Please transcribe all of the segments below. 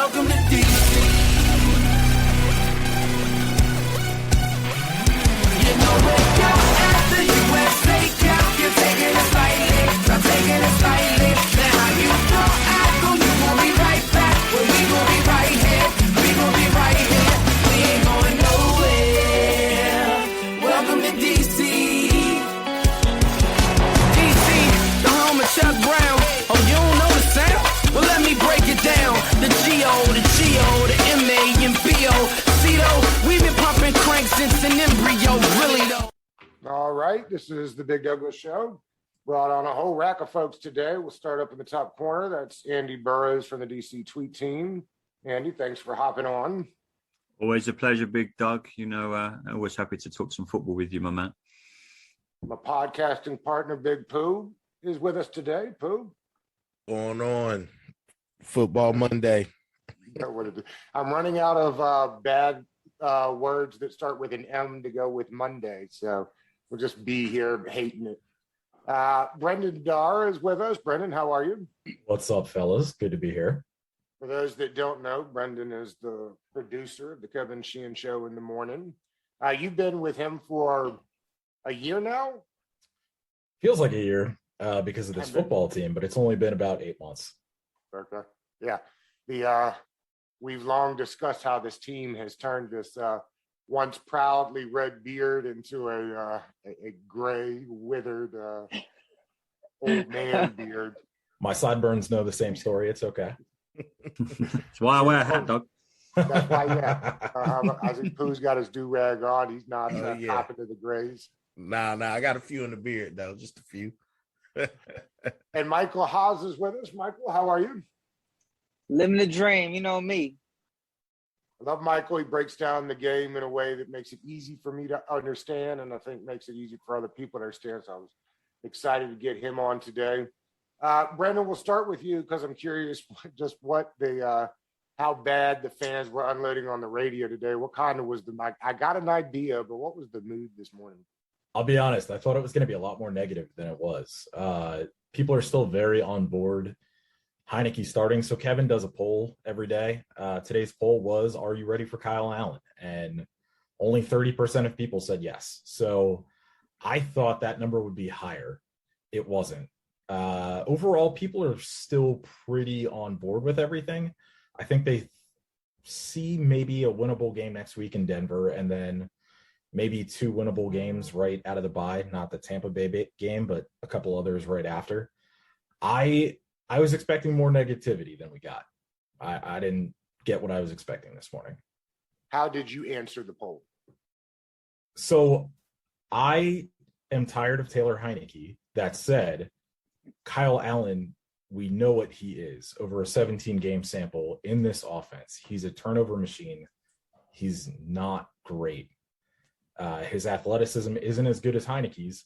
Welcome to DC. You know we're out at the USA Cup. You're taking it slightly, I'm taking it slightly. Now how you throw apple, you gon' be right back. Well, we gon' be right here, we gon' be right here. We ain't going nowhere. Welcome to DC. DC, the home of Chuck Brown. Oh, you don't know the sound? Well, let me break it down. The G-O, the G-O, the M-A, and B-O. See, though, we've been pumping crank since an embryo, really, though. All right, this is the Big Douglas Show. Brought on a whole rack of folks today. We'll start up in the top corner. That's Andy Burrows from the DC Tweet Team. Andy, thanks for hopping on. Always a pleasure, Big Doug. You know, always happy to talk some football with you, my man. My podcasting partner, Big Pooh, is with us today. Pooh? Going on Football Monday. I'm running out of bad words that start with an M to go with Monday, so we'll just be here hating it. Brendan Darr is with us. Brendan, how are you? What's up, fellas? Good to be here. For those that don't know, Brendan is the producer of the Kevin Sheehan Show in the morning. You've been with him for a year now? Feels like a year because of this football team, but it's only been about 8 months. Okay. Yeah. We've long discussed how this team has turned this once proudly red beard into a gray, withered old man beard. My sideburns know the same story. It's okay. That's why I wear a hat, Doug. That's why, yeah. I think Pooh's got his do-rag on. He's not hopping to the grays. Nah, I got a few in the beard, though. Just a few. And Michael Haas is with us. Michael, how are you? Living the dream, you know me. I love Michael. He breaks down the game in a way that makes it easy for me to understand, and I think makes it easy for other people to understand. So I was excited to get him on today. Brendan, we'll start with you because I'm curious just what how bad the fans were unloading on the radio today. What kind of was I got an idea, but what was the mood this morning? I'll be honest. I thought it was going to be a lot more negative than it was. People are still very on board Heineke starting. So Kevin does a poll every day. Today's poll was, are you ready for Kyle Allen? And only 30% of people said yes. So I thought that number would be higher. It wasn't. Overall, people are still pretty on board with everything. I think they see maybe a winnable game next week in Denver, and then maybe 2 winnable games right out of the bye, not the Tampa Bay game, but a couple others right after. I was expecting more negativity than we got. I didn't get what I was expecting this morning. How did you answer the poll? So I am tired of Taylor Heineke. That said, Kyle Allen, we know what he is over a 17-game sample in this offense. He's a turnover machine. He's not great. His athleticism isn't as good as Heineke's.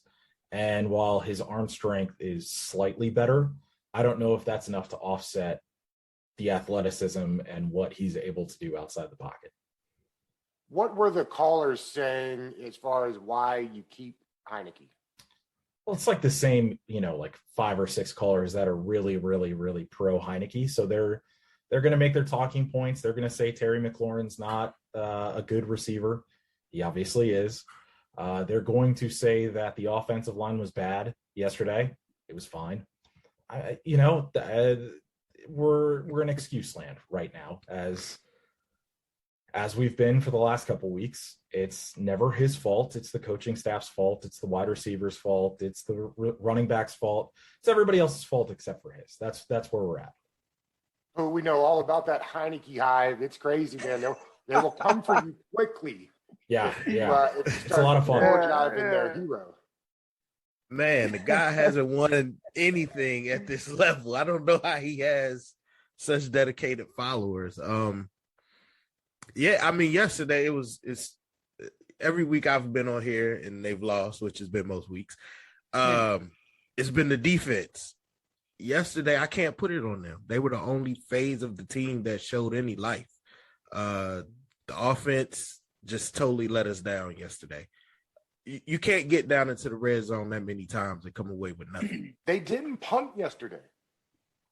And while his arm strength is slightly better, I don't know if that's enough to offset the athleticism and what he's able to do outside the pocket. What were the callers saying as far as why you keep Heineke? Well, it's like the same, like 5 or 6 callers that are really, really, really pro Heineke. So they're going to make their talking points. They're going to say Terry McLaurin's not a good receiver. He obviously is. They're going to say that the offensive line was bad yesterday. It was fine. We're in excuse land right now, as we've been for the last couple of weeks. It's never his fault. It's the coaching staff's fault. It's the wide receiver's fault. It's the running back's fault. It's everybody else's fault except for his. That's where we're at. Oh, we know all about that Heineke hive. It's crazy, man. They will come for you quickly. Yeah. It's a lot of fun. In their hero. Man, the guy hasn't won anything at this level. I don't know how he has such dedicated followers. Yesterday it's every week I've been on here and they've lost, which has been most weeks. It's been the defense. Yesterday, I can't put it on them. They were the only phase of the team that showed any life. The offense just totally let us down yesterday. You can't get down into the red zone that many times and come away with nothing. They didn't punt yesterday.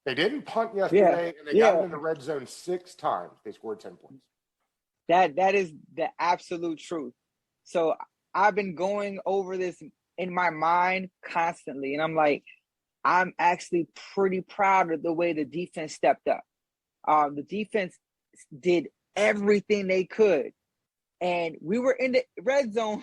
They didn't punt yesterday, and they got it in the red zone 6 times. They scored 10 points. That is the absolute truth. So I've been going over this in my mind constantly, and I'm like, I'm actually pretty proud of the way the defense stepped up. The defense did everything they could, and we were in the red zone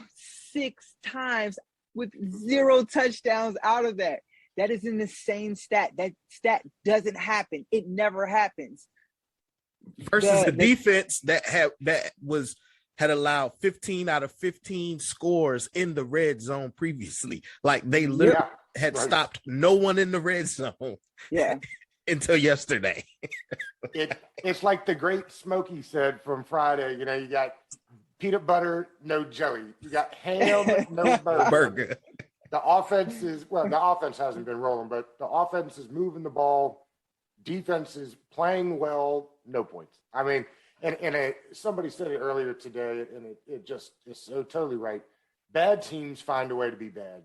6 times with 0 touchdowns out of that. That is an insane stat. That stat doesn't happen. It never happens. Versus the defense that had allowed 15 out of 15 scores in the red zone previously. Like they literally had stopped no one in the red zone. Yeah. Until yesterday. It's like the great Smokey said from Friday. You know, you got peanut butter, no jelly. You got ham, no burger. The offense hasn't been rolling, but the offense is moving the ball. Defense is playing well, no points. I mean, and somebody said it earlier today, and it just is so totally right. Bad teams find a way to be bad.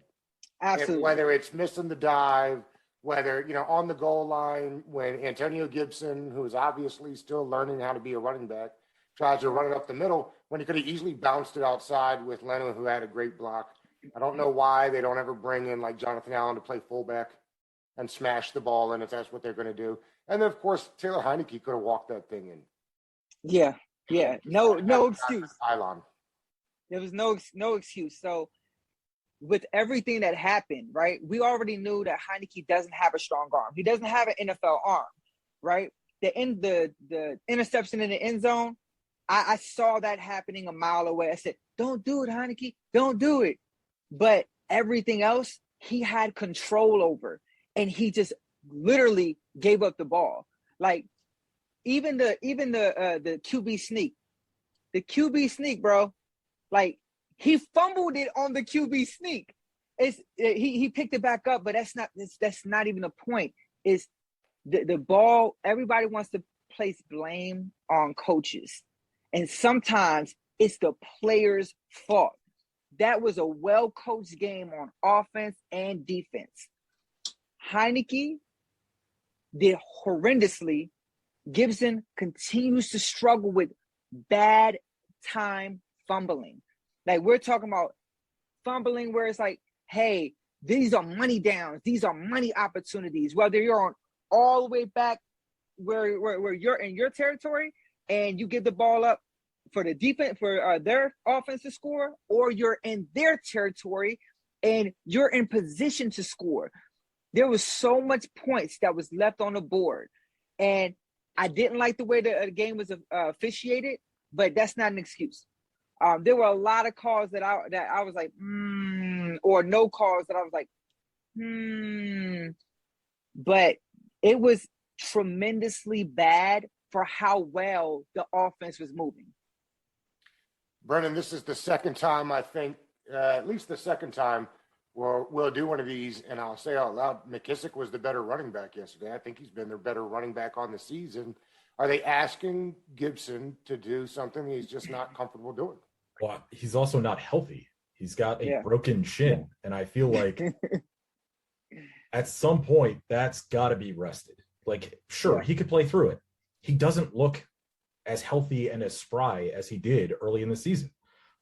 Absolutely. Whether it's missing the dive, whether, you know, on the goal line when Antonio Gibson, who is obviously still learning how to be a running back, tries to run it up the middle when he could have easily bounced it outside with Leno, who had a great block. I don't know why they don't ever bring in like Jonathan Allen to play fullback and smash the ball in if that's what they're going to do. And then, of course, Taylor Heineke could have walked that thing in. Yeah. No excuse. Pylon. There was no excuse. So with everything that happened, right, we already knew that Heineke doesn't have a strong arm. He doesn't have an NFL arm, right? The interception in the end zone, I saw that happening a mile away. I said, don't do it, Heineke. Don't do it. But everything else, he had control over, and he just literally gave up the ball. Like even the QB sneak, bro. Like he fumbled it on the QB sneak. He picked it back up, but that's not even the point. Is the ball? Everybody wants to place blame on coaches, and sometimes it's the players' fault. That was a well-coached game on offense and defense. Heineke did horrendously. Gibson continues to struggle with bad time fumbling. Like we're talking about fumbling where it's like, hey, these are money downs. These are money opportunities. Whether you're on all the way back where you're in your territory and you give the ball up for the defense, for their offense to score, or you're in their territory and you're in position to score. There was so much points that was left on the board. And I didn't like the way the game was officiated, but that's not an excuse. There were a lot of calls that I was like, or no calls that I was like, But it was tremendously bad for how well the offense was moving. Brennan, this is the second time, I think, at least the second time we'll do one of these, and I'll say out loud, McKissick was the better running back yesterday. I think he's been their better running back on the season. Are they asking Gibson to do something he's just not comfortable doing? Well, he's also not healthy. He's got a broken shin, and I feel like at some point that's got to be rested. Like, sure, he could play through it. He doesn't look as healthy and as spry as he did early in the season.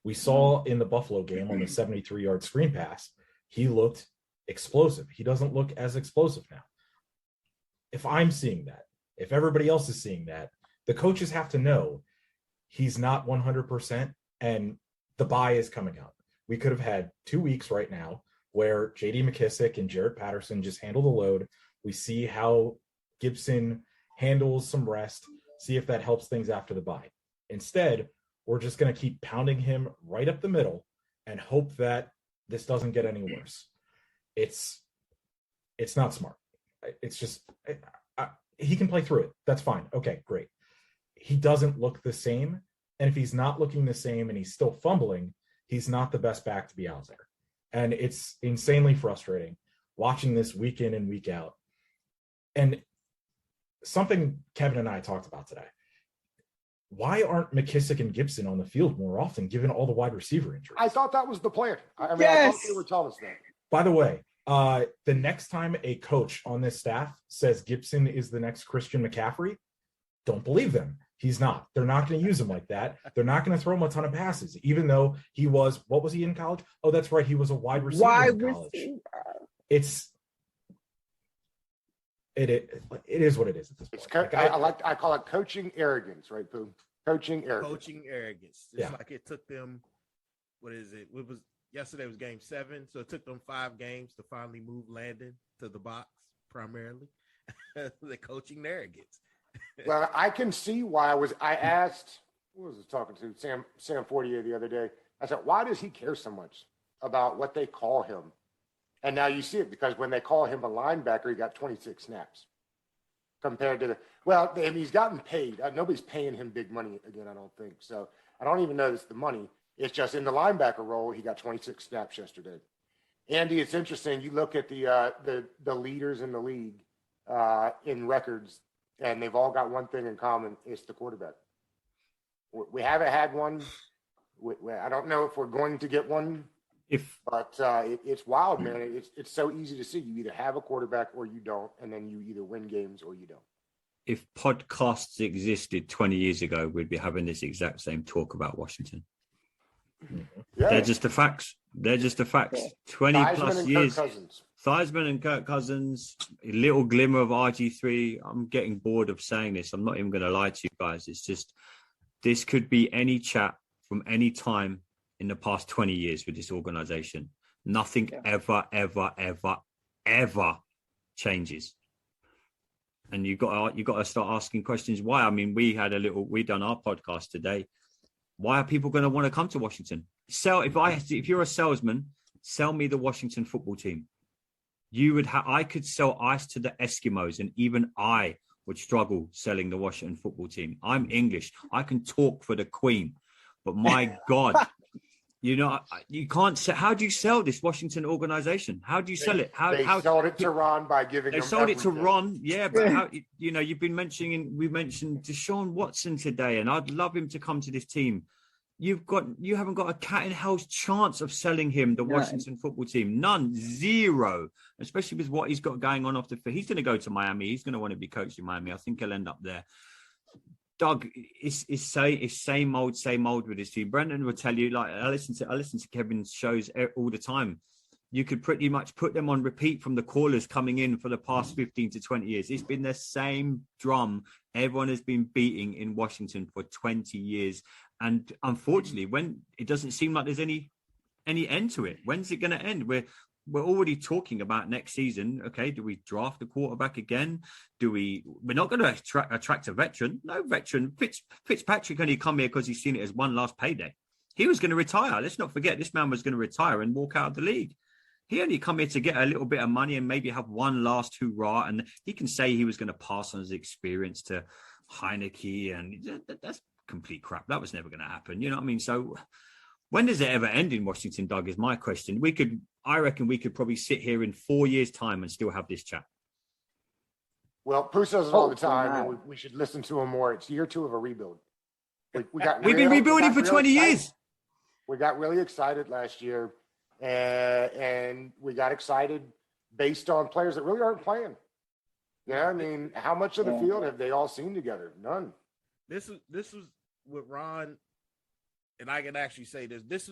We saw in the Buffalo game on the 73-yard screen pass, he looked explosive. He doesn't look as explosive now. If I'm seeing that, if everybody else is seeing that, the coaches have to know he's not 100% and the bye is coming up. We could have had 2 weeks right now where J.D. McKissick and Jared Patterson just handle the load. We see how Gibson handles some rest, see if that helps things after the bye. Instead, we're just going to keep pounding him right up the middle and hope that this doesn't get any worse. It's not smart. It's just he can play through it. That's fine. Okay, great. He doesn't look the same. And if he's not looking the same and he's still fumbling, he's not the best back to be out there. And it's insanely frustrating watching this week in and week out. And something Kevin and I talked about today. Why aren't McKissick and Gibson on the field more often, given all the wide receiver injuries? I thought that was the plan. I thought they were telling us that. By the way, The next time a coach on this staff says Gibson is the next Christian McCaffrey, don't believe them. He's not. They're not going to use him like that. They're not going to throw him a ton of passes, even though he was, what was he in college? Oh, that's right. He was a wide receiver in college. It is what it is at this point. I call it coaching arrogance, right, Pooh? Coaching arrogance. Coaching arrogance. It's like it took them, yesterday was game 7, so it took them 5 games to finally move Landon to the box, primarily. The coaching arrogance. Well, I can see why I asked, who was I talking to? Sam Fortier the other day. I said, why does he care so much about what they call him? And now you see it, because when they call him a linebacker, he got 26 snaps compared to he's gotten paid. Nobody's paying him big money again, I don't think. So I don't even know it's the money. It's just in the linebacker role, he got 26 snaps yesterday. Andy, it's interesting. You look at the leaders in the league in records, and they've all got one thing in common. It's the quarterback. We haven't had one. I don't know if we're going to get one. But it's wild, man. It's so easy to see. You either have a quarterback or you don't, and then you either win games or you don't. If podcasts existed 20 years ago, we'd be having this exact same talk about Washington. Yeah. They're just the facts. They're just the facts. Yeah. 20 Theismann plus years. Theismann and Kirk Cousins, a little glimmer of RG3. I'm getting bored of saying this. I'm not even going to lie to you guys. It's just, this could be any chat from any time in the past 20 years with this organization. Nothing ever changes. And you got to start asking questions. Why? I mean, we done our podcast today. Why are people going to want to come to Washington? If you're a salesman, sell me the Washington football team. I could sell ice to the Eskimos, and even I would struggle selling the Washington football team. I'm English. I can talk for the Queen, but my God, you can't sell. How do you sell this Washington organization? How do you sell it? They sold it to Ron by giving. They sold it to Ron, but how? You've been mentioning. We mentioned Deshaun Watson today, and I'd love him to come to this team. You haven't got a cat in hell's chance of selling him the Washington football team. None, zero. Especially with what he's got going on off the field. He's going to go to Miami. He's going to want to be coached in Miami. I think he'll end up there. Doug, it's same old with his team. Brendan will tell you, like, I listen to Kevin's shows all the time. You could pretty much put them on repeat from the callers coming in for the past 15 to 20 years. It's been the same drum everyone has been beating in Washington for 20 years. And unfortunately, when it doesn't seem like there's any end to it, when's it going to end? We're already talking about next season. Okay, do we draft a quarterback again? We're not going to attract a veteran. No veteran. Fitzpatrick only come here because he's seen it as one last payday. He was going to retire. Let's not forget, this man was going to retire and walk out of the league. He only come here to get a little bit of money and maybe have one last hurrah. And he can say he was going to pass on his experience to Heineke, and that's complete crap. That was never going to happen. You know what I mean? So when does it ever end in Washington, Doug, is my question. I reckon we could probably sit here in 4 years' time and still have this chat. Well, Pooh says it all the time, and we should listen to him more. It's year 2 of a rebuild. We've been rebuilding for 20 years. We got really excited last year, and we got excited based on players that really aren't playing. Yeah, I mean, how much of the field have they all seen together? None. This was with Ron, and I can actually say this. This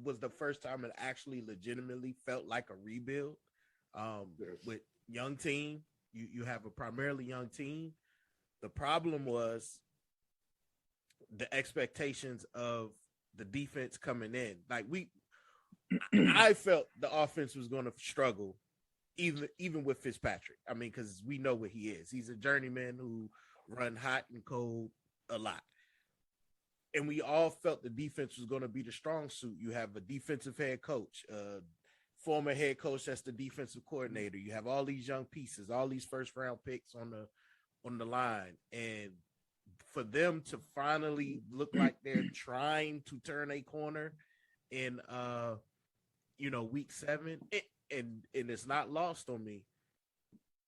was the first time it actually legitimately felt like a rebuild. With young team, you have a primarily young team. The problem was the expectations of the defense coming in. Like I felt the offense was going to struggle, even with Fitzpatrick. I mean, because we know what he is. He's a journeyman who run hot and cold a lot. And we all felt the defense was going to be the strong suit. You have a defensive head coach, former head coach that's the defensive coordinator. You have all these young pieces, all these first round picks on the line. And for them to finally look like they're trying to turn a corner in week 7, and it's not lost on me.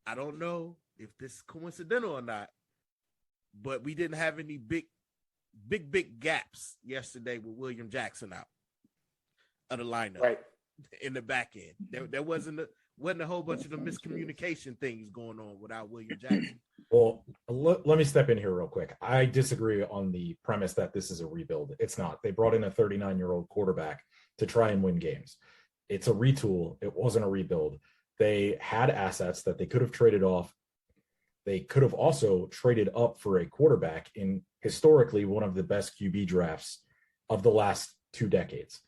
I don't know if this is coincidental or not, but we didn't have any big gaps yesterday with William Jackson out of the lineup, right, in the back end. There wasn't wasn't a whole bunch of the miscommunication things going on without William Jackson. Well, let me step in here real quick. I disagree on the premise that this is a rebuild. It's not. They brought in a 39-year-old quarterback to try and win games. It's a retool. It wasn't a rebuild. They had assets that they could have traded off. They could have also traded up for a quarterback in historically one of the best QB drafts of the last 2 decades.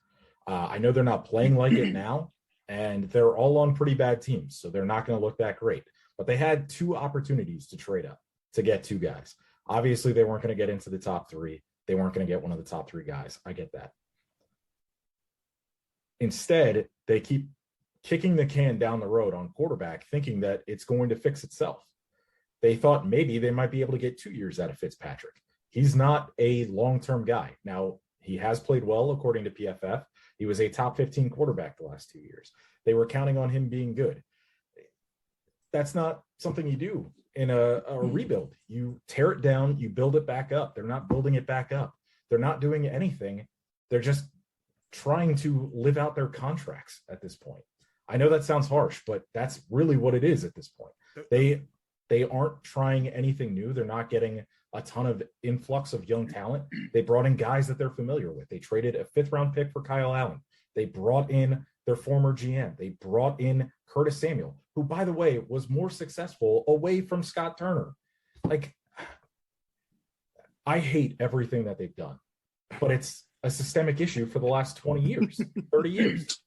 I know they're not playing like it now, and they're all on pretty bad teams, so they're not going to look that great. But they had 2 opportunities to trade up to get 2 guys. Obviously, they weren't going to get into the top 3. They weren't going to get one of the top 3 guys. I get that. Instead, they keep kicking the can down the road on quarterback, thinking that it's going to fix itself. They thought maybe they might be able to get 2 years out of Fitzpatrick. He's not a long-term guy. Now, he has played well, according to PFF. He was a top 15 quarterback the last 2 years. They were counting on him being good. That's not something you do in a rebuild. You tear it down, you build it back up. They're not building it back up. They're not doing anything. They're just trying to live out their contracts at this point. I know that sounds harsh, but that's really what it is at this point. They aren't trying anything new. They're not getting a ton of influx of young talent. They brought in guys that they're familiar with. They traded a 5th-round pick for Kyle Allen. They brought in their former GM. They brought in Curtis Samuel, who, by the way, was more successful away from Scott Turner. Like, I hate everything that they've done, but it's a systemic issue for the last 20 years, 30 years.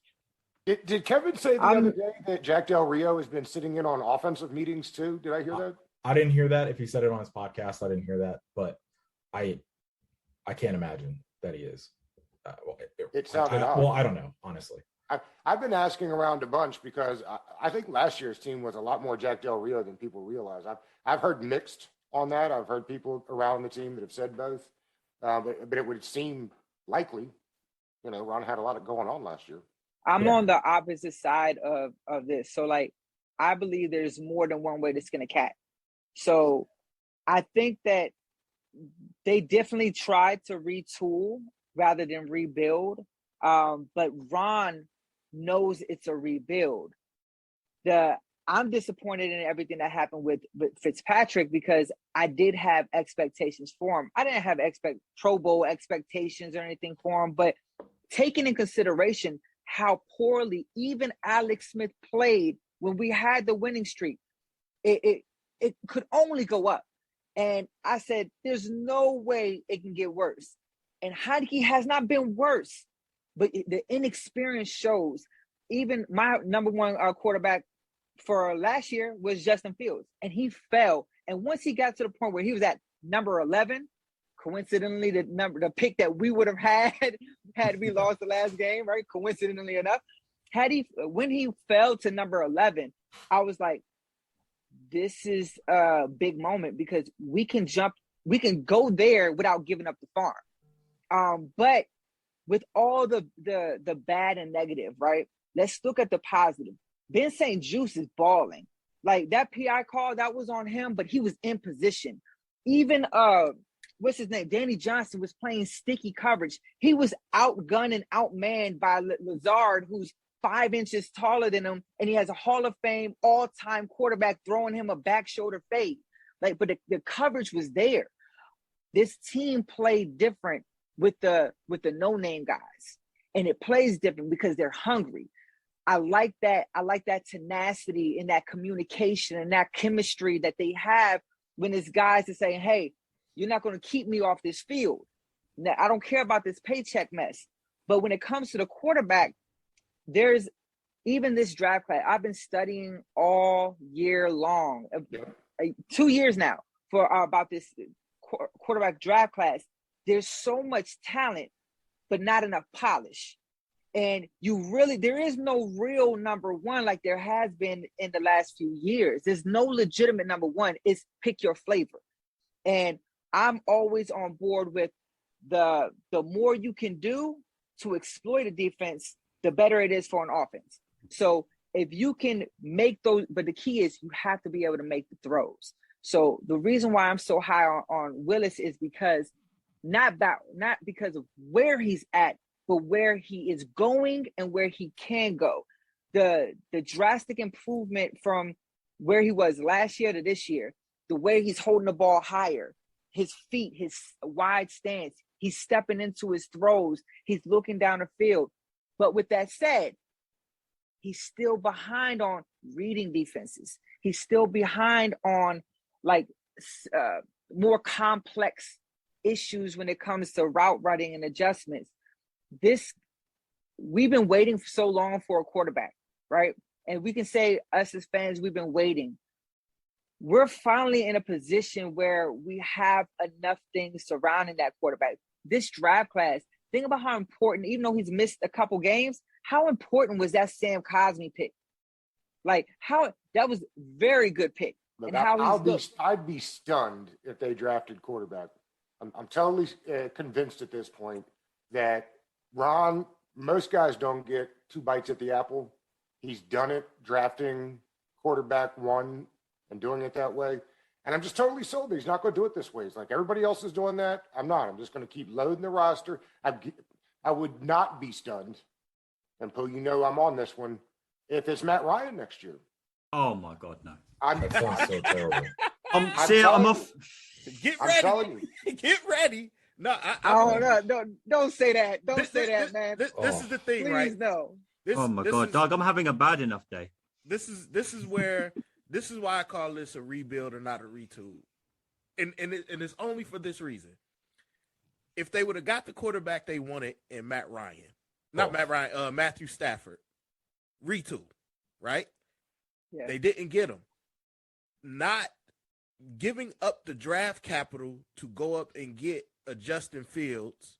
Did Kevin say the other day that Jack Del Rio has been sitting in on offensive meetings too? Did I hear that? I didn't hear that. If he said it on his podcast, I didn't hear that, but I can't imagine that he is. It sounded odd. Well, I don't know, honestly. I've been asking around a bunch because I think last year's team was a lot more Jack Del Rio than people realize. I've heard mixed on that. I've heard people around the team that have said both, but it would seem likely. You know, Ron had a lot of going on last year. I'm on the opposite side of this. So, like, I believe there's more than one way to skin a cat. So I think that they definitely tried to retool rather than rebuild. But Ron knows it's a rebuild. I'm disappointed in everything that happened with Fitzpatrick because I did have expectations for him. I didn't have Pro Bowl expectations or anything for him, but taking in consideration how poorly even Alex Smith played when we had the winning streak, it could only go up. And I said, there's no way it can get worse. And Heineke has not been worse, but the inexperience shows. Even my number one quarterback for last year was Justin Fields, and he fell. And once he got to the point where he was at number 11, coincidentally, the pick that we would have had we lost the last game, right? Coincidentally enough, when he fell to number 11, I was like, this is a big moment because we can go there without giving up the farm. But with all the bad and negative, right? Let's look at the positive. Ben St. Juste is balling. Like that PI call, that was on him, but he was in position. Even what's his name? Danny Johnson was playing sticky coverage. He was outgunned and outmanned by Lazard, who's 5 inches taller than him, and he has a Hall of Fame all-time quarterback throwing him a back shoulder fade. Like, but the coverage was there. This team played different with the no-name guys, and it plays different because they're hungry. I like that. I like that tenacity and that communication and that chemistry that they have when it's guys that say, hey, you're not going to keep me off this field. Now, I don't care about this paycheck mess. But when it comes to the quarterback, there's even this draft class. I've been studying all year long, 2 years now, for about this quarterback draft class. There's so much talent, but not enough polish. And there is no real number one like there has been in the last few years. There's no legitimate number one. It's pick your flavor. And I'm always on board with the more you can do to exploit a defense, the better it is for an offense. So if you can make those, but the key is you have to be able to make the throws. So the reason why I'm so high on Willis is because not because of where he's at, but where he is going and where he can go. the drastic improvement from where he was last year to this year, the way he's holding the ball higher, his feet, his wide stance, he's stepping into his throws, he's looking down the field. But with that said, he's still behind on reading defenses. He's still behind on like more complex issues when it comes to route running and adjustments. We've been waiting for so long for a quarterback, right? And we can say, us as fans, we've been waiting. We're finally in a position where we have enough things surrounding that quarterback. This draft class, think about how important, even though he's missed a couple games, how important was that Sam Cosmi pick? Like, that was very good pick. Look, And how I'd be stunned if they drafted quarterback. I'm totally convinced at this point that Ron, most guys don't get 2 bites at the apple. He's done it drafting quarterback 1 and doing it that way. And I'm just totally sold that he's not going to do it this way. It's like everybody else is doing that. I'm not. I'm just going to keep loading the roster. I would not be stunned. And Pooh, you know I'm on this one. If it's Matt Ryan next year. Oh my God, no. That sounds so terrible. I'm off. Get I'm ready. telling you. Get ready. No, don't say that. Don't say that, man. This is the thing, Please, right? no. Oh my God, Doug, I'm having a bad enough day. This is where this is why I call this a rebuild or not a retool, and it's only for this reason. If they would have got the quarterback they wanted in Matthew Stafford, retool, right? Yeah. They didn't get him. Not giving up the draft capital to go up and get a Justin Fields,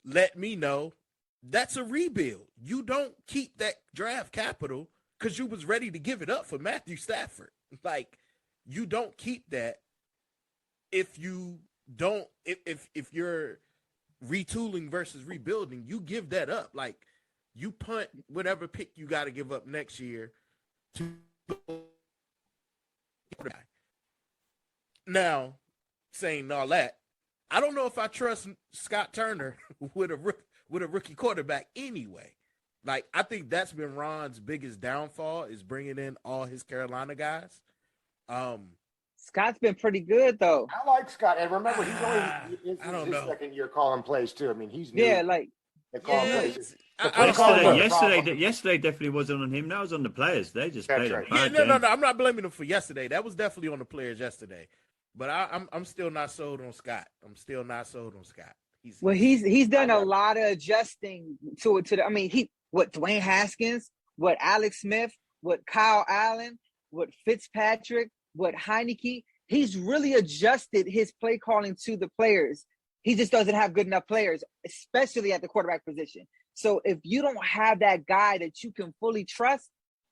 let me know that's a rebuild. You don't keep that draft capital because you was ready to give it up for Matthew Stafford. Like, you don't keep that if you don't, if you're retooling versus rebuilding, you give that up. Like, you punt whatever pick you got to give up next year to now. Saying all that, I don't know if I trust Scott Turner with a rookie quarterback anyway. Like, I think that's been Ron's biggest downfall, is bringing in all his Carolina guys. Scott's been pretty good though. I like Scott, and remember he's only his know. second year calling plays too. I mean, he's new. Like at calling Yeah, plays. Yesterday definitely wasn't on him. That was on the players. They just That's played right. a bad no. game. I'm not blaming him for yesterday. That was definitely on the players yesterday. But I'm still not sold on Scott. He's done a lot of adjusting to it. I mean, Dwayne Haskins, what Alex Smith, what Kyle Allen, what Fitzpatrick, what Heineke. He's really adjusted his play calling to the players. He just doesn't have good enough players, especially at the quarterback position. So if you don't have that guy that you can fully trust,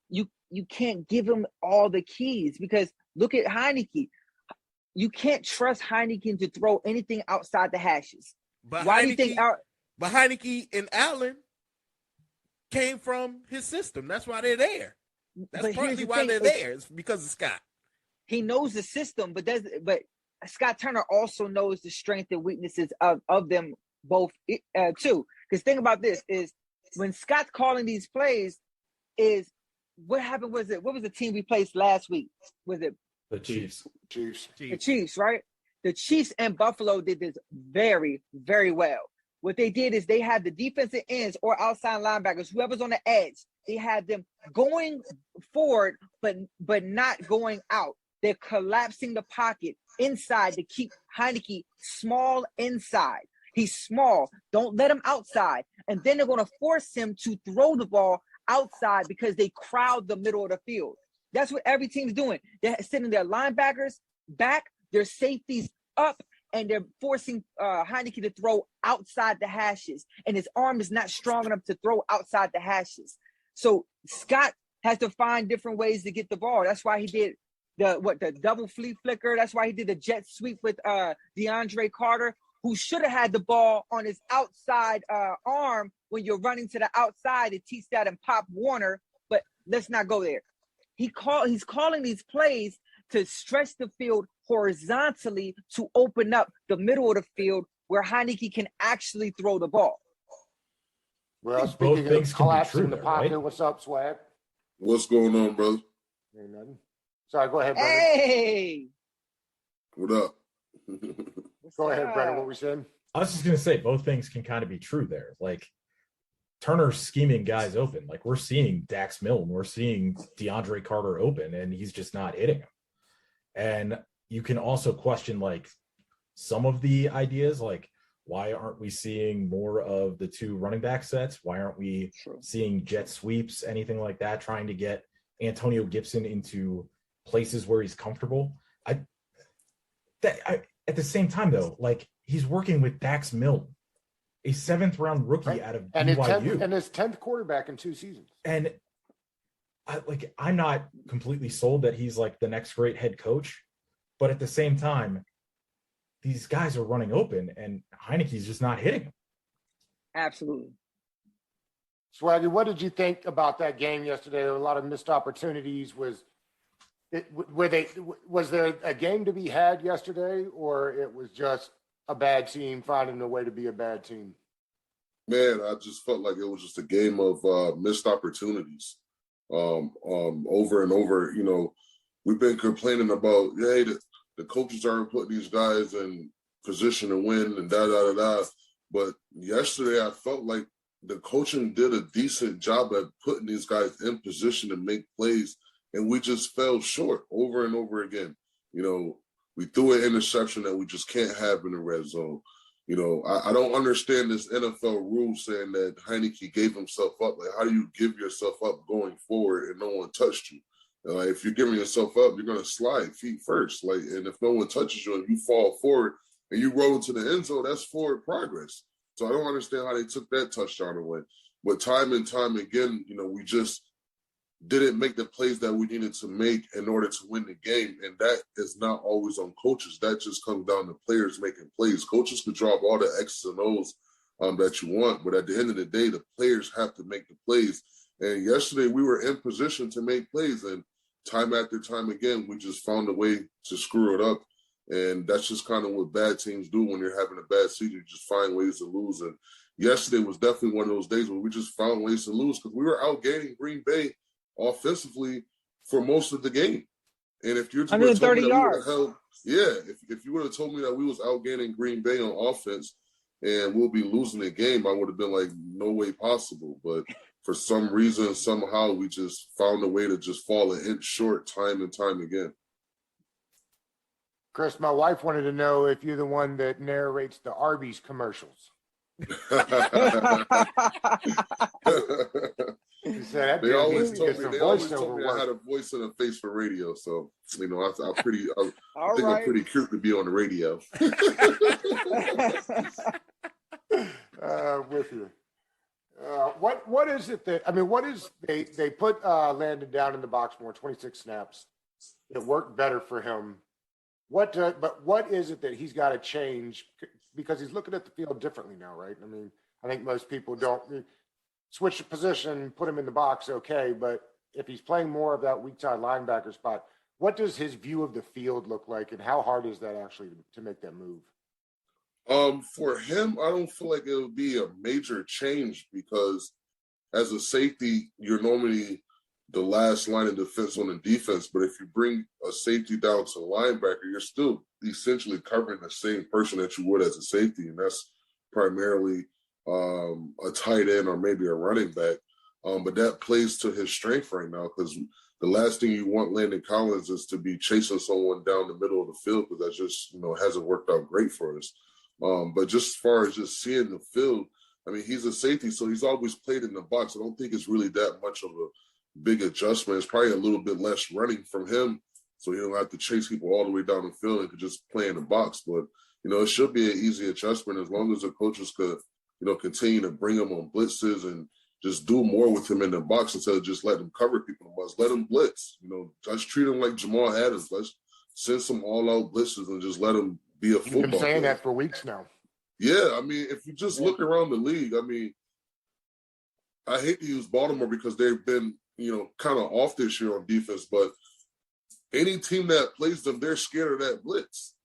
you can't give him all the keys, because look at Heineke. You can't trust Heineke to throw anything outside the hashes. But Why do you think? But Heineke and Allen came from his system. That's why they're there. That's partly why they're there. It's because of Scott. He knows the system, but Scott Turner also knows the strength and weaknesses of them both too. Because think about this: is when Scott's calling these plays, is what happened? What was the team we placed last week? Was it The Chiefs? The Chiefs, right? The Chiefs and Buffalo did this very, very well. What they did is they had the defensive ends or outside linebackers, whoever's on the edge, they had them going forward, but not going out. They're collapsing the pocket inside to keep Heineke small inside. He's small. Don't let him outside. And then they're going to force him to throw the ball outside because they crowd the middle of the field. That's what every team's doing. They're sending their linebackers back, their safeties up, and they're forcing Heineke to throw outside the hashes. And his arm is not strong enough to throw outside the hashes. So Scott has to find different ways to get the ball. That's why he did the double flea flicker. That's why he did the jet sweep with DeAndre Carter, who should have had the ball on his outside arm when you're running to the outside to teach that and Pop Warner. But let's not go there. He's calling these plays to stretch the field horizontally to open up the middle of the field where Heineke can actually throw the ball. Well, both speaking things of can be collapsing true the there, pocket, right? what's up, Swag? What's going on, brother? Ain't nothing. Sorry, go ahead, Brendan. Hey, What up? what's Go ahead, Brendan. up? What we saying? I was just gonna say both things can kind of be true there. Like Turner's scheming guys open. Like we're seeing Dax Milne, we're seeing DeAndre Carter open, and he's just not hitting them. And you can also question like some of the ideas, like why aren't we seeing more of the two running back sets? Why aren't we True. seeing jet sweeps, anything like that, trying to get Antonio Gibson into places where he's comfortable? At the same time, though, like he's working with Dax Milne, a 7th round rookie Right. out of And BYU, his 10th quarterback in 2 seasons. and I'm not completely sold that he's like the next great head coach, but at the same time, these guys are running open, and Heineke's just not hitting them. Absolutely. Swaggy, what did you think about that game yesterday? There were a lot of missed opportunities. Was there a game to be had yesterday, or it was just a bad team finding a way to be a bad team? Man, I just felt like it was just a game of missed opportunities. Over and over, you know, we've been complaining about, hey, the coaches aren't putting these guys in position to win and da-da-da-da. But yesterday I felt like the coaching did a decent job at putting these guys in position to make plays, and we just fell short over and over again. You know, we threw an interception that we just can't have in the red zone. You know, I don't understand this NFL rule saying that Heineke gave himself up. Like, how do you give yourself up going forward and no one touched you? Like, if you're giving yourself up, you're going to slide feet first. Like, and if no one touches you and you fall forward and you roll into the end zone, that's forward progress. So I don't understand how they took that touchdown away. But time and time again, you know, we just didn't make the plays that we needed to make in order to win the game. And that is not always on coaches. That just comes down to players making plays. Coaches could drop all the X's and O's that you want, but at the end of the day, the players have to make the plays. And yesterday we were in position to make plays, and time after time again, we just found a way to screw it up. And that's just kind of what bad teams do when you're having a bad season. You just find ways to lose. And yesterday was definitely one of those days where we just found ways to lose because we were outgaining Green Bay offensively for most of the game. And if you're 130 yards. If you would have told me that we was outgaining Green Bay on offense and we'll be losing the game, I would have been like, no way possible. But for some reason, somehow we just found a way to just fall an inch short time and time again. Chris, my wife wanted to know if you're the one that narrates the Arby's commercials. She said, They always told me voiceover I had a voice and a face for radio. So, you know, I think All I'm right. pretty cute to be on the radio. With you. What is it that, I mean, what is, they put Landon down in the box more, 26 snaps. It worked better for him. But what is it that he's got to change? Because he's looking at the field differently now, right? I mean, I think most people don't switch the position, put him in the box, okay. But if he's playing more of that weak side linebacker spot, what does his view of the field look like, and how hard is that actually to make that move? For him, I don't feel like it would be a major change because as a safety, you're normally the last line of defense on the defense. But if you bring a safety down to a linebacker, you're still essentially covering the same person that you would as a safety. And that's primarily a tight end or maybe a running back. But that plays to his strength right now because the last thing you want Landon Collins is to be chasing someone down the middle of the field because that just, you know, hasn't worked out great for us. But just as far as just seeing the field, I mean, he's a safety, so he's always played in the box. I don't think it's really that much of a big adjustment. It's probably a little bit less running from him, so he don't have to chase people all the way down the field and could just play in the box. But, you know, it should be an easy adjustment as long as the coaches could, you know, continue to bring him on blitzes and just do more with him in the box instead of just letting him cover people. Let him blitz. You know, just treat him like Jamal Adams. Let's send some all-out blitzes and just let him be a football You've been saying player. that for weeks now. Yeah, I mean, if you just look around the league, I mean, I hate to use Baltimore because they've been, you know, kind of off this year on defense, but any team that plays them, they're scared of that blitz.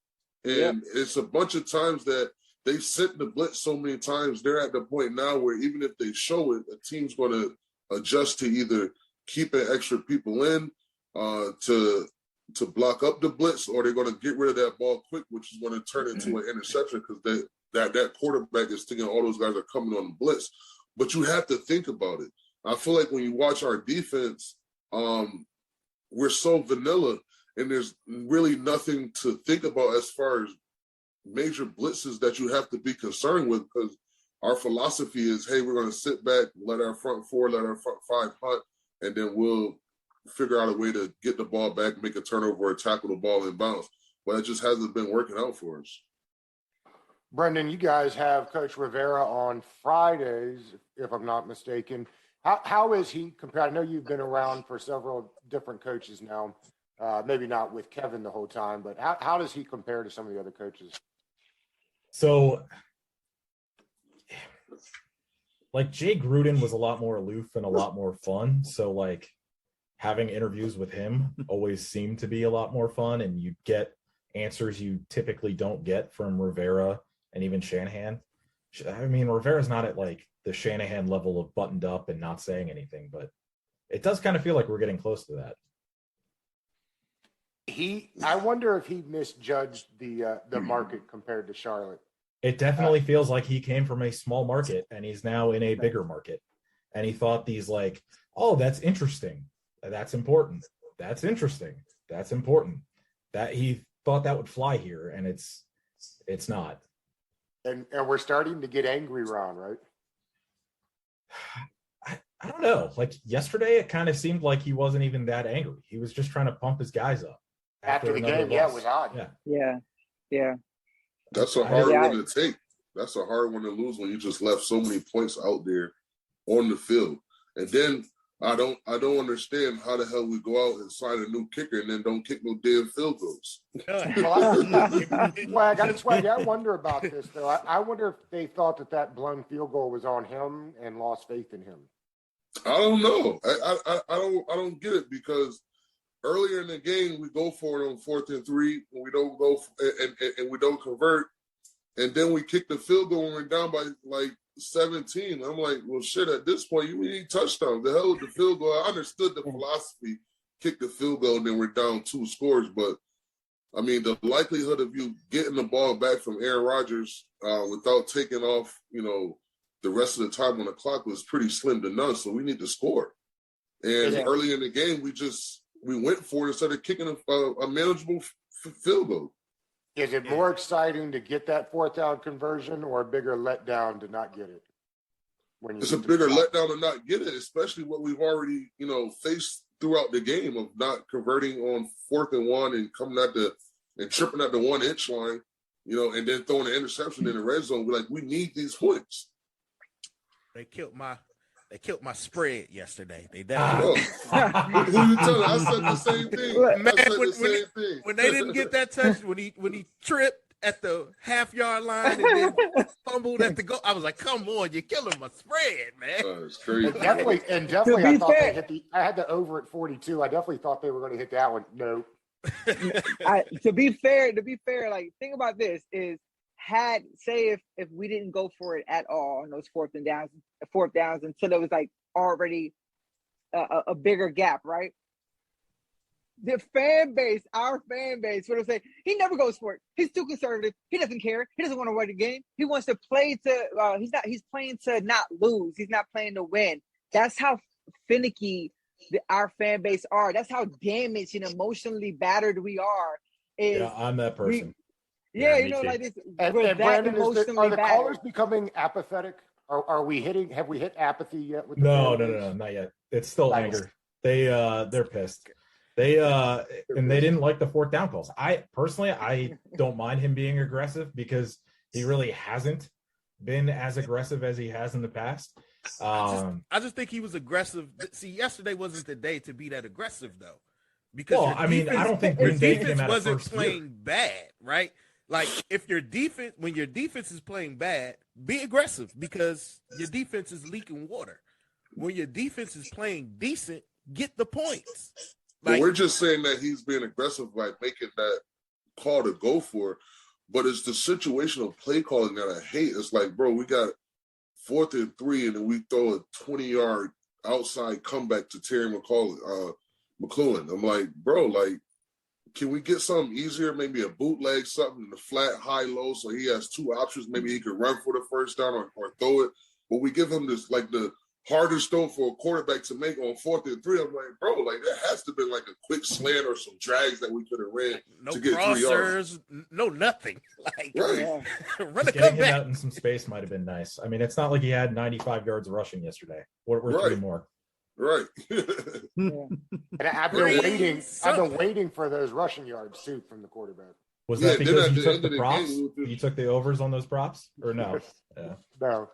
And it's a bunch of times that they sent the blitz so many times. They're at the point now where even if they show it, a team's going to adjust to either keeping extra people in to block up the blitz, or they're going to get rid of that ball quick, which is going to turn into an interception because that quarterback is thinking all those guys are coming on the blitz. But you have to think about it. I feel like when you watch our defense, we're so vanilla, and there's really nothing to think about as far as major blitzes that you have to be concerned with, because our philosophy is, hey, we're going to sit back, let our front four, let our front five hunt, and then we'll figure out a way to get the ball back, make a turnover, or tackle the ball in bounds. But it just hasn't been working out for us. Brendan, you guys have Coach Rivera on Fridays, if I'm not mistaken. How is he compared? I know you've been around for several different coaches now, maybe not with Kevin the whole time, but how does he compare to some of the other coaches? So, like, Jay Gruden was a lot more aloof and a lot more fun. So, like, having interviews with him always seemed to be a lot more fun, and you get answers you typically don't get from Rivera and even Shanahan. I mean, Rivera's not at, like, the Shanahan level of buttoned up and not saying anything, but it does kind of feel like we're getting close to that. I wonder if he misjudged the market compared to Charlotte. It definitely feels like he came from a small market and he's now in a bigger market. And he thought these, like, oh, that's interesting. That's important. That's interesting. That's important. That he thought that would fly here, and it's not. And we're starting to get angry, Ron, right? I don't know. Like, yesterday, it kind of seemed like he wasn't even that angry. He was just trying to pump his guys up. After the game, yeah, it was odd. Yeah. That's a hard one to take. That's a hard one to lose when you just left so many points out there on the field. And then I don't understand how the hell we go out and sign a new kicker and then don't kick no damn field goals. I wonder about this, though. I wonder if they thought that blown field goal was on him and lost faith in him. I don't know. I don't get it, because earlier in the game we go for it on 4th and 3, and we don't go and we don't convert, and then we kick the field goal and we're down by like 17. I'm like, well, shit, at this point, we need touchdowns. The hell with the field goal. I understood the philosophy, kick the field goal, and then we're down 2 scores. But, I mean, the likelihood of you getting the ball back from Aaron Rodgers without taking off, the rest of the time on the clock was pretty slim to none. So we need to score. And early in the game, we went for it instead of kicking a manageable field goal. Is it more exciting to get that 4th down conversion, or a bigger letdown to not get it? It's a bigger letdown to not get it, especially what we've already, faced throughout the game of not converting on 4th and 1 and coming and tripping at the 1-inch line, and then throwing an interception in the red zone. We're like, we need these points. They killed my spread yesterday. They definitely. Who you telling? I said the same thing. Man, when they didn't get that touch, when he tripped at the half-yard line and then fumbled at the goal, I was like, "Come on, you're killing my spread, man." It's crazy. And definitely, I thought they hit I had the over at 42. I definitely thought they were going to hit that one. No. To be fair, like, think about this is. If we didn't go for it at all on those fourth downs until it was like already a bigger gap, right? The fan base, our fan base, would have said he never goes for it. He's too conservative. He doesn't care. He doesn't want to win the game. He wants to play to. He's playing to not lose. He's not playing to win. That's how finicky our fan base are. That's how damaged and emotionally battered we are. I'm that person. Like this. And Brandon, are the callers becoming apathetic? Have we hit apathy yet? With no, not yet. It's still anger. They're pissed. And they didn't like the 4th down calls. I don't mind him being aggressive because he really hasn't been as aggressive as he has in the past. I just think he was aggressive. See, yesterday wasn't the day to be that aggressive, though. Because I don't think Green Bay came out wasn't playing bad, right? Like, when your defense is playing bad, be aggressive because your defense is leaking water. When your defense is playing decent, get the points. We're just saying that he's being aggressive by making that call to go for it. But it's the situational play calling that I hate. It's like, bro, we got 4th and 3, and then we throw a 20-yard outside comeback to Terry McLaurin. I'm like, bro, like, can we get something easier? Maybe a bootleg, something in the flat, high, low, so he has 2 options. Maybe he could run for the first down or throw it. But we give him this, like, the hardest throw for a quarterback to make on 4th and 3. I'm like, bro, like, that has to be like a quick slant or some drags that we could have ran to get 3 yards. No nothing. Like, right. Run a Getting him comeback. out in some space might have been nice. I mean, it's not like he had 95 yards rushing yesterday. We're Right. 3 more. Right. And I've been waiting for those rushing yards too from the quarterback. Was that because you took the game, props? it was just- You took the overs on those props, or no? Yeah. No,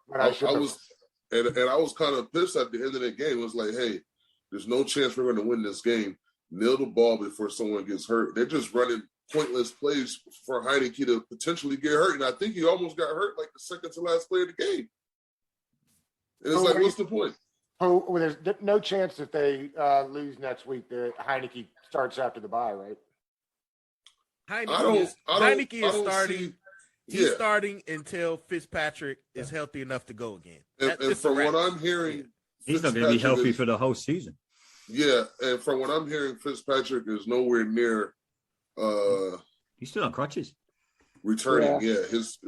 but I should've- was, and I was kind of pissed at the end of the game. It was like, hey, there's no chance we're going to win this game. Kneel the ball before someone gets hurt. They're just running pointless plays for Heineke to potentially get hurt, and I think he almost got hurt like the second to last play of the game. And it's like, what's the point? Oh, well, there's no chance that they lose next week that Heineke starts after the bye, right? Heineke is starting. see- He's yeah. starting until Fitzpatrick is healthy enough to go again. And from what I'm hearing, He's not going to be Fitzpatrick healthy is- for the whole season. Yeah, and from what I'm hearing, Fitzpatrick is nowhere near He's still on crutches. returning. Yeah, his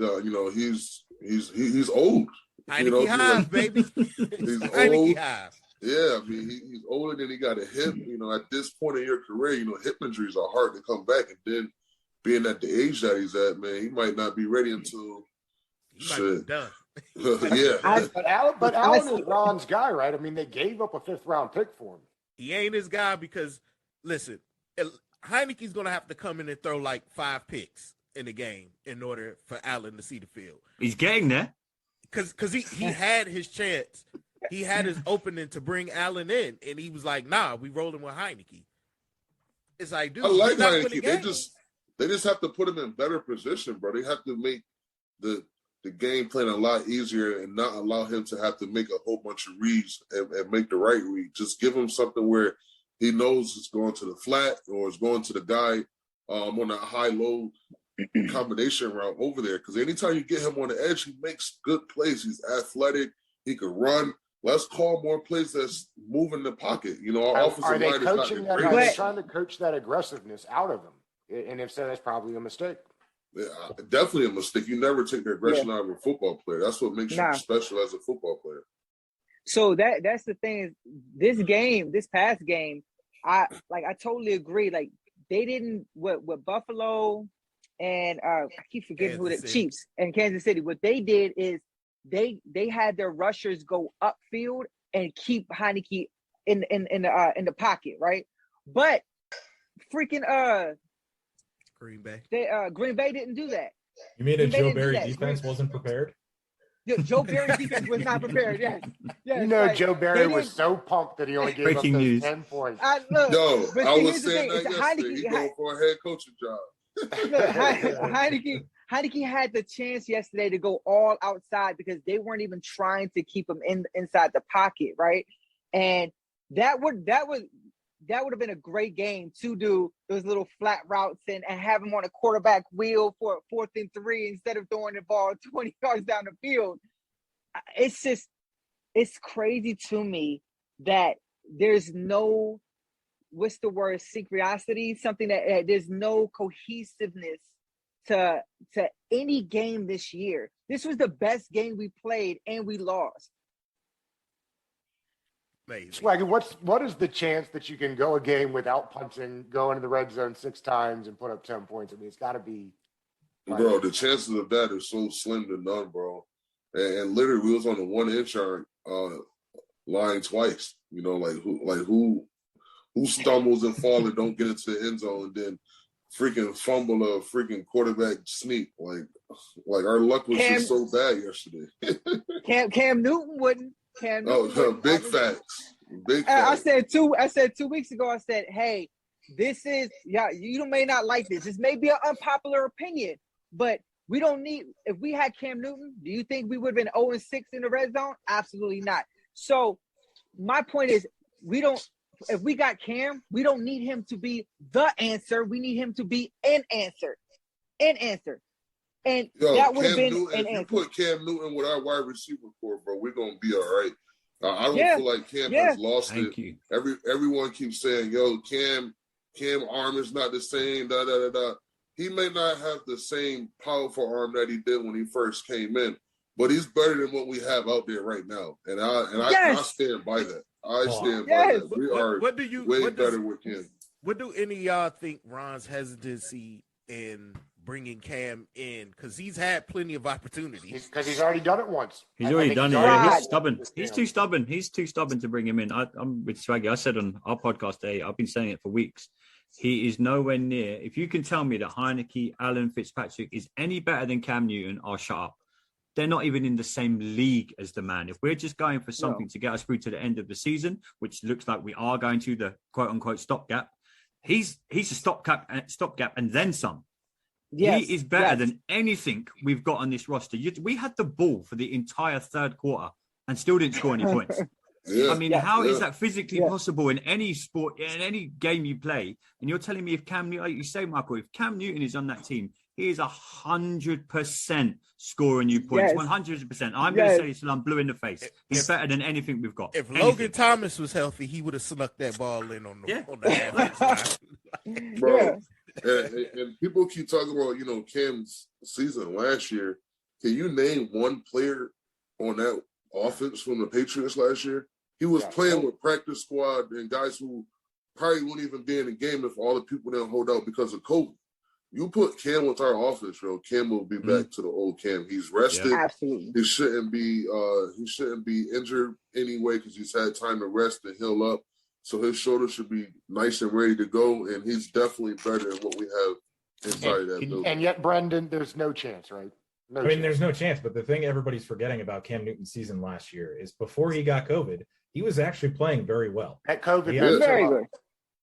he's old. Heineke Hive, baby. He's Heineke old. Hive. Yeah, I mean he's older than he got a hip. At this point in your career, hip injuries are hard to come back, and then being at the age that he's at, man, he might not be ready until He might be shit. done. Yeah, But Allen is Ron's guy, right? I mean, they gave up a 5th-round pick for him. He ain't his guy because, listen, Heineke's going to have to come in and throw like 5 picks in the game in order for Allen to see the field. He's getting there. Because he had his chance. He had his opening to bring Allen in, and he was like, nah, we rolling with Heineke. It's like, dude, I like you're not Heineke. winning They games. just have to put him in better position, bro. They have to make the game plan a lot easier and not allow him to have to make a whole bunch of reads and make the right read. Just give him something where he knows it's going to the flat or it's going to the guy on a high-low combination route over there. Because anytime you get him on the edge, he makes good plays. He's athletic. He can run. Let's call more plays that's moving the pocket. Our Are offensive they line is not coaching the that? Are they greatest. trying to coach that aggressiveness out of him? And if so, that's probably a mistake. Yeah, definitely a mistake. You never take the aggression out of a football player. That's what makes you special as a football player. So that's the thing is this past game, I totally agree. Like they didn't with Buffalo and I keep forgetting who the Chiefs and Kansas City. What they did is they had their rushers go upfield and keep Heineke in the pocket, right? But freaking Green Bay. Green Bay didn't do that. You mean a They Joe didn't do Barry that. defense wasn't prepared? Joe Barry's defense was not prepared. Yes. Joe Barry was so pumped that he only gave Breaking up those news. 10 points. I was here's the saying thing, that it's yesterday. He going for a head coaching job. Heineke had the chance yesterday to go all outside because they weren't even trying to keep him inside the pocket, right? And that would have been a great game to do those little flat routes and have him on a quarterback wheel for 4th and 3 instead of throwing the ball 20 yards down the field. It's crazy to me that there's no, what's the word, synchronicity, something that there's no cohesiveness to any game this year. This was the best game we played and we lost. Amazing. Swaggy, what is the chance that you can go a game without punching, go into the red zone 6 times and put up 10 points? I mean, it's got to be. Bro, the chances of that are so slim to none, bro. And literally, we was on the 1-inch line twice. Who stumbles and falls and don't get into the end zone and then freaking fumble a freaking quarterback sneak. Like our luck was just so bad yesterday. Cam Newton wouldn't. Big facts. Big facts. I said 2 weeks ago, I said, hey, this is, you may not like this. This may be an unpopular opinion, but we don't need, if we had Cam Newton, do you think we would have been 0-6 in the red zone? Absolutely not. So my point is, if we got Cam, we don't need him to be the answer. We need him to be an answer. an answer. And Yo, that would have Cam been Newton, an if you answer. put Cam Newton with our wide receiver core, bro, we're gonna be all right. I don't Yeah. feel like Cam Yeah. has lost Thank it. you. Everyone keeps saying, "Yo, Cam arm is not the same." Da da da da. He may not have the same powerful arm that he did when he first came in, but he's better than what we have out there right now, and I Yes. stand by that. I stand Yes. by that. We are way better with Cam. What do any of y'all think Ron's hesitancy in bringing Cam in? Because he's had plenty of opportunities. Because he's already done it once. He's I already think done it. already Yeah, done he's stubborn. with He's Cam. too stubborn. He's too stubborn to bring him in. I'm with Swaggy. I said on our podcast today, I've been saying it for weeks. He is nowhere near. If you can tell me that Heineke, Allen, Fitzpatrick is any better than Cam Newton, I'll shut up. They're not even in the same league as the man. If we're just going for something to get us through to the end of the season, which looks like we are going to, the quote unquote stopgap, he's a stopgap and then some. Yes. He is better Yes. than anything we've got on this roster. We had the ball for the entire third quarter and still didn't score any points. Yeah. I mean, Yeah. how is Yeah. that physically possible in any sport, in any game you play? And you're telling me if Cam Newton, like you say, Michael, if Cam Newton is on that team, he is 100% scoring you points. Yes. 100%. I'm going to Yes. say this till I'm blue in the face. He's better than anything we've got. If Anything. Logan Thomas was healthy, he would have snuck that ball in on the, Yeah. on the half. Bro, and people keep talking about, Cam's season last year. Can you name one player on that offense from the Patriots last year? He was playing with practice squad and guys who probably wouldn't even be in the game if all the people didn't hold out because of COVID. You put Cam with our offense, bro, Cam will be back to the old Cam. He's rested. Yeah. Absolutely. He shouldn't be injured anyway because he's had time to rest and heal up. So his shoulder should be nice and ready to go, and he's definitely better than what we have inside of that building. And yet, Brendan, there's no chance, right? No I mean, chance. there's no chance. But the thing everybody's forgetting about Cam Newton's season last year is before he got COVID, he was actually playing very well. That COVID. Yeah. Very good.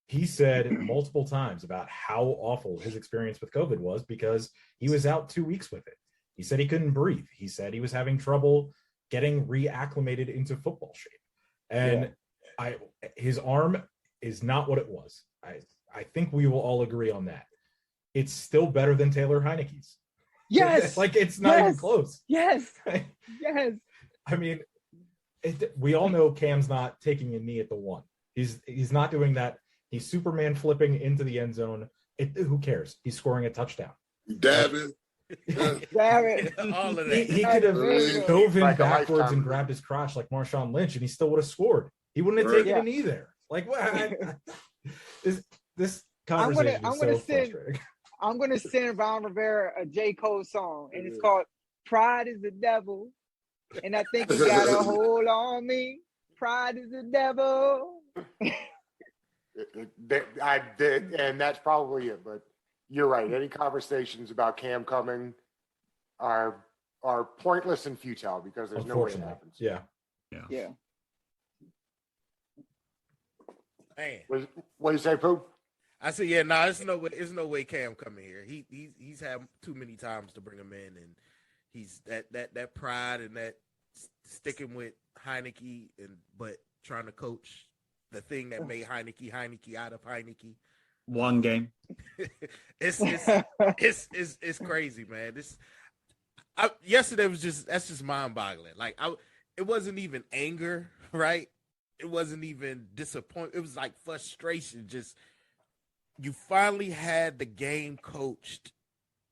He said multiple times about how awful his experience with COVID was because he was out 2 weeks with it. He said he couldn't breathe. He said he was having trouble getting reacclimated into football shape. And his arm is not what it was. I think we will all agree on that. It's still better than Taylor Heineke's. Yes. Like it's not even close. Yes. Yes. I mean, we all know Cam's not taking a knee at the one. He's not doing that. He's Superman flipping into the end zone. Who cares? He's scoring a touchdown. Dabbing. Damn it. All of that. He could have dove in Like a backwards lifetime. and grabbed his crotch like Marshawn Lynch, and he still would have scored. He wouldn't have taken Yeah. a knee there. Like what? This I'm conversation gonna is so send- frustrating. I'm gonna send Ron Rivera a J. Cole song, and it's called "Pride is the Devil," and I think he got a hold on me. Pride is the devil. And that's probably it. But you're right. Any conversations about Cam coming are pointless and futile because there's no way it Unfortunately, happens. yeah. Yeah. Man. What do you say, Pooh? I said, yeah, no, there's no way Cam coming here. He's had too many times to bring him in, and he's that pride and that sticking with Heineke but trying to coach the thing that made Heineke out of Heineke. One game. It's crazy, man. Yesterday that's just mind-boggling. Like it wasn't even anger, right? It wasn't even disappointment. It was like frustration. Just you finally had the game coached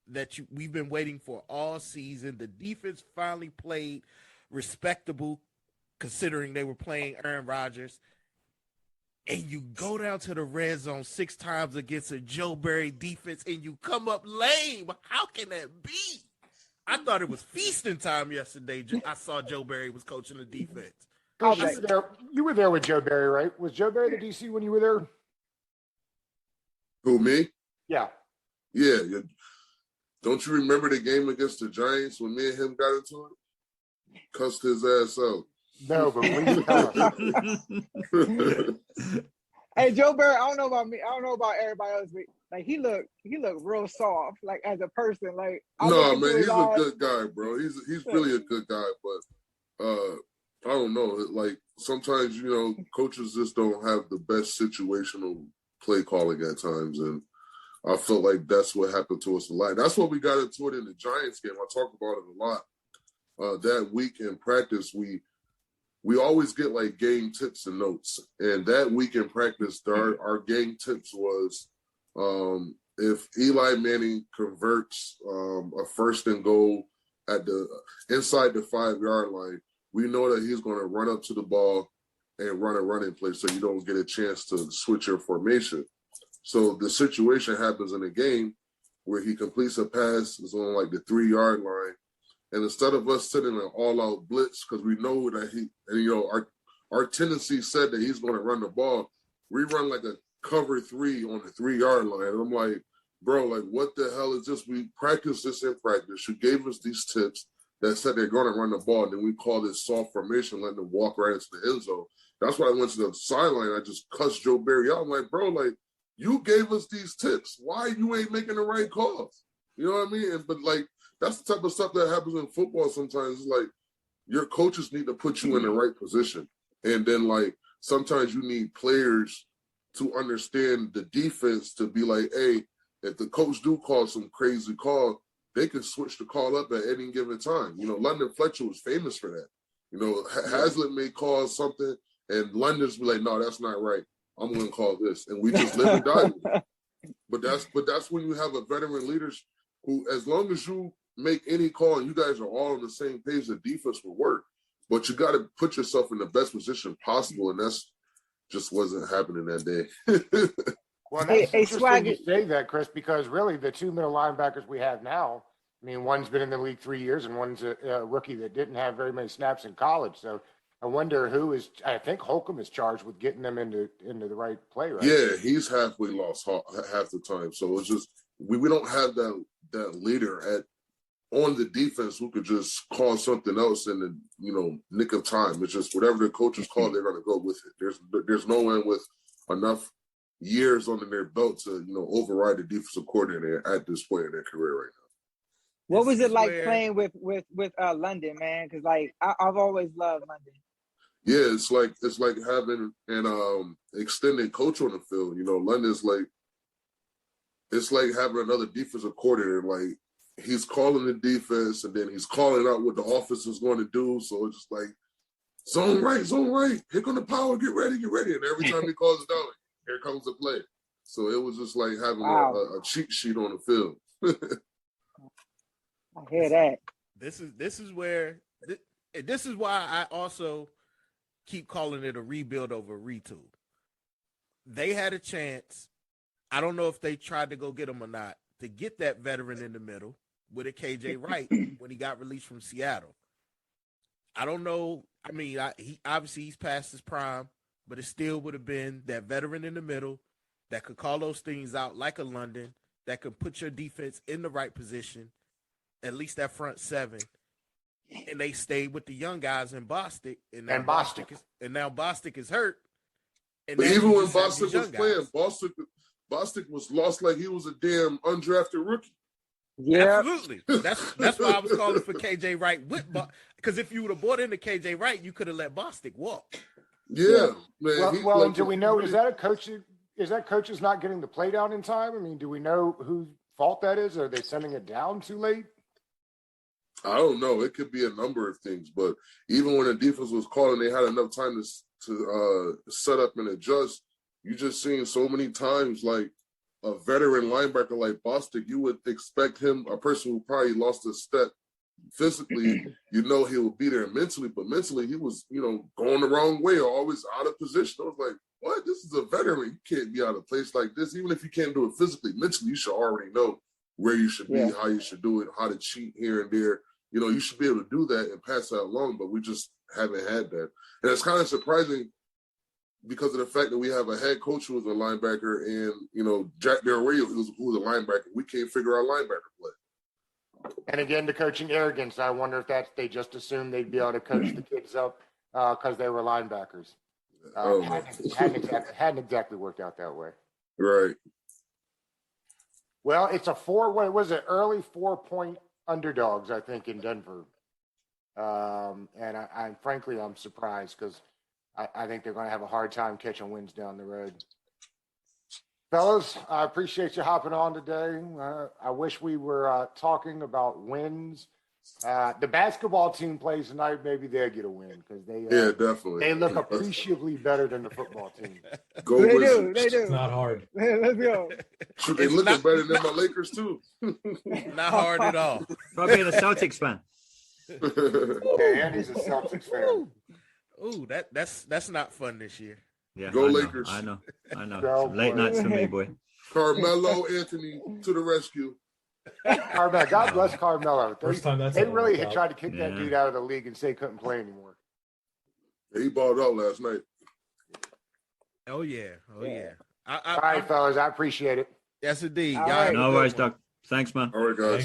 that we've been waiting for all season. The defense finally played respectable, considering they were playing Aaron Rodgers. And you go down to the red zone 6 times against a Joe Barry defense, and you come up lame. How can that be? I thought it was feasting time yesterday. I saw Joe Barry was coaching the defense. You were there with Joe Barry, right? Was Joe Barry the DC when you were there? Who, me? Yeah. Yeah. Don't you remember the game against the Giants when me and him got into it? Cussed his ass out. No, but please tell us. Hey, Joe Barry, I don't know about me. I don't know about everybody else, but like he looked real soft, like as a person. Like No, man, he's a good guy, bro. He's really a good guy, but I don't know. Like sometimes, coaches just don't have the best situational play calling at times, and I felt like that's what happened to us a lot. That's what we got into it in the Giants game. I talk about it a lot. That week in practice, we always get like game tips and notes. And that week in practice, our game tips was if Eli Manning converts a 1st and goal at the inside the 5-yard line, we know that he's going to run up to the ball and run a running play so you don't get a chance to switch your formation. So the situation happens in a game where he completes a pass, is on like the 3-yard line, and instead of us sitting an all-out blitz, because we know that our tendency said that he's going to run the ball, we run like a cover 3 on the 3-yard line. And I'm like, bro, like what the hell is this? We practiced this in practice. You gave us these tips that said they're going to run the ball, and then we call this soft formation, letting them walk right into the end zone. That's why I went to the sideline. I just cussed Joe Barry out. I'm like, bro, like, you gave us these tips. Why you ain't making the right calls? You know what I mean? But like, that's the type of stuff that happens in football sometimes. It's like your coaches need to put you in the right position. And then like sometimes you need players to understand the defense to be like, hey, if the coach do call some crazy call, they can switch the call up at any given time. You know, London Fletcher was famous for that. You know, Hazlitt may call something and London's be like, no, that's not right. I'm going to call this. And we just live and die with it. But that's when you have a veteran leaders who, as long as you make any call and you guys are all on the same page, the defense will work. But you got to put yourself in the best position possible, and that's just wasn't happening that day. Well, that's interesting you say that, Chris, because really the 2 middle linebackers we have now, I mean, one's been in the league 3 years and one's a rookie that didn't have very many snaps in college. So I wonder who is. I think Holcomb is charged with getting them into the right play, right? Yeah, he's halfway lost half the time. So it's just we don't have that leader on the defense who could just call something else in the nick of time. It's just whatever the coaches call, they're going to go with it. There's no one with enough years under their belt to override the defensive coordinator at this point in their career right now. What was it like playing with London, man? Because like I've always loved London. Yeah, it's like having an extended coach on the field. London's like it's like having another defensive coordinator. Like he's calling the defense and then he's calling out what the offense is going to do. So it's just like zone right, here come the power, get ready. And every time he calls it out, here comes the play. So it was just like having a cheat sheet on the field. I hear that. This is why I also keep calling it a rebuild over a retool. They had a chance. I don't know if they tried to go get him or not, to get that veteran in the middle with a KJ Wright when he got released from Seattle. I don't know. I mean, he obviously he's past his prime, but it still would have been that veteran in the middle that could call those things out like a London, that could put your defense in the right position, at least that front seven. And they stayed with the young guys in Bostic. And now Bostic is hurt. And but even when Bostic was playing, Bostic was lost like he was a damn undrafted rookie. Yeah, absolutely. That's why I was calling for KJ Wright because if you would have bought into KJ Wright, you could have let Bostic walk. Yeah, man. Well, do we know? Is that a coach? Is that coaches not getting the play down in time? I mean, do we know whose fault that is? Are they sending it down too late? I don't know. It could be a number of things, but even when the defense was calling, they had enough time to set up and adjust. You just seen so many times, like a veteran linebacker like Bostic, you would expect him, a person who probably lost a step physically, he would be there mentally, but mentally he was, going the wrong way or always out of position. I was like, what? This is a veteran. You can't be out of place like this. Even if you can't do it physically, mentally, you should already know where you should be, how you should do it, how to cheat here and there. You should be able to do that and pass that along, but we just haven't had that. And it's kind of surprising because of the fact that we have a head coach who was a linebacker and, Jack Del Rio, who was a linebacker. We can't figure out linebacker play. And again, the coaching arrogance. I wonder if they just assumed they'd be able to coach the kids up because they were linebackers. Hadn't exactly worked out that way. Right. Well, it's early 4-point underdogs, I think, in Denver. And I'm frankly surprised because I think they're going to have a hard time catching wins down the road. Fellas, I appreciate you hopping on today. I wish we were talking about wins. The basketball team plays tonight. Maybe they'll get a win because definitely. they look appreciably better than the football team. Go They Wizards. do. It's not hard. Let's go. Shoot, they looking better than my Lakers too. Not hard at all. Try being a Celtics fan. Yeah, Andy's a Celtics fan. Ooh, that's not fun this year. Yeah, Go I know, Lakers. I know. Go Some late boy. nights for me, boy. Carmelo Anthony to the rescue. Carmelo, God bless Carmelo. First time that's They ever really worked had out. tried to kick that Yeah. dude out of the league and say he couldn't play anymore. He balled out last night. Oh yeah. All right, fellas, I appreciate it. Yes, indeed. All Y'all right. have a No good worries, one. Doc. Thanks, man. All right, guys.